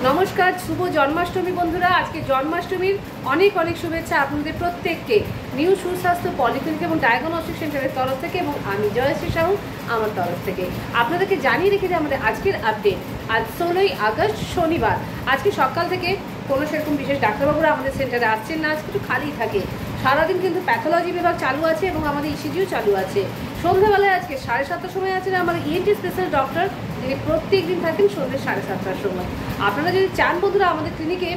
নমস্কার, শুভ জন্মাষ্টমী বন্ধুরা। আজকে জন্মাষ্টমীর অনেক অনেক শুভেচ্ছা আপনাদের প্রত্যেককে নিউ সুস্বাস্থ্য পলিক্লিনিক এবং ডায়াগনস্টিক সেন্টারের তরফ থেকে এবং আমি জয়শ্রী সাহু আমার তরফ থেকে আপনাদেরকে জানিয়ে রেখে যে আমাদের আজকের আপডেট। আজ 16ই আগস্ট শনিবার। আজকে সকাল থেকে কোনো সেরকম বিশেষ ডাক্তারবাবুরা আমাদের সেন্টারে আসছেন না, আজকে একটু খালি থাকে। সারাদিন কিন্তু প্যাথোলজি বিভাগ চালু আছে এবং আমাদের ইসিজিও চালু আছে। সন্ধ্যাবেলায় আজকে 7:30টার সময় আছেন আমাদের ইএনটি স্পেশাল ডক্টর, যিনি প্রত্যেক দিন থাকেন সন্ধ্যে 7:30টার সময়। আপনারা যদি চান বন্ধুরা আমাদের ক্লিনিকে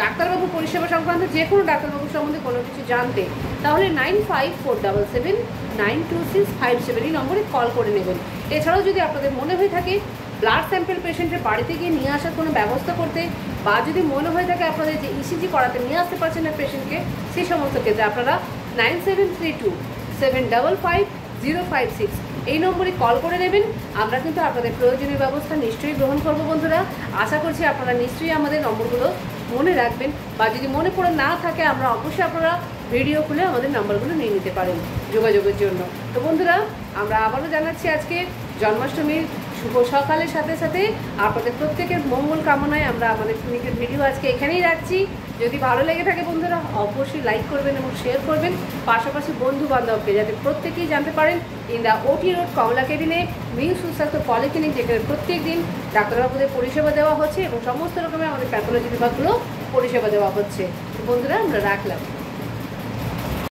ডাক্তারবাবু পরিষেবা সংক্রান্ত যে কোনো ডাক্তারবাবুর সম্বন্ধে কোনো কিছু জানতে, তাহলে 9547792657 এই নম্বরে কল করে নেবেন। এছাড়াও যদি আপনাদের মনে হয়ে থাকে ব্লাড স্যাম্পেল পেশেন্টের বাড়িতে গিয়ে নিয়ে আসার কোনো ব্যবস্থা করতে, বা যদি মনে হয়ে থাকে আপনাদের যে ইসিজি করাতে নিয়ে আসতে পারছেন না পেশেন্টকে, সেই সমস্ত ক্ষেত্রে আপনারা 9732755056 এই নম্বরে কল করে নেবেন। আমরা কিন্তু আপনাদের প্রয়োজনীয় ব্যবস্থা নিশ্চয়ই গ্রহণ করব বন্ধুরা। আশা করছি আপনারা নিশ্চয়ই আমাদের নম্বরগুলো মনে রাখবেন, বা যদি মনে পড়ে না থাকে আমরা অবশ্যই আপনারা ভিডিও খুলে আমাদের নম্বরগুলো নিয়ে নিতে পারেন যোগাযোগের জন্য। তো বন্ধুরা, আমরা আবারও জানাচ্ছি আজকে জন্মাষ্টমীর শুভ সকালের সাথে সাথে আপনাদের প্রত্যেকের মঙ্গল কামনায় আমরা আমাদের ক্লিনিকের ভিডিও আজকে এখানেই রাখছি। যদি ভালো লেগে থাকে বন্ধুরা অবশ্যই লাইক করবেন এবং শেয়ার করবেন, পাশাপাশি বন্ধু বান্ধবকে যাতে প্রত্যেকেই জানতে পারেন ইন্দা ওটি রোড কমলা কেবিনে নিউ সুস্বাস্থ্য পলিক্লিনিক, যেখানে প্রত্যেক দিন ডাক্তারবাবুদের পরিষেবা দেওয়া হচ্ছে এবং সমস্ত রকমের আমাদের প্যাথোলজি বিভাগগুলো পরিষেবা দেওয়া হচ্ছে। বন্ধুরা আমরা রাখলাম।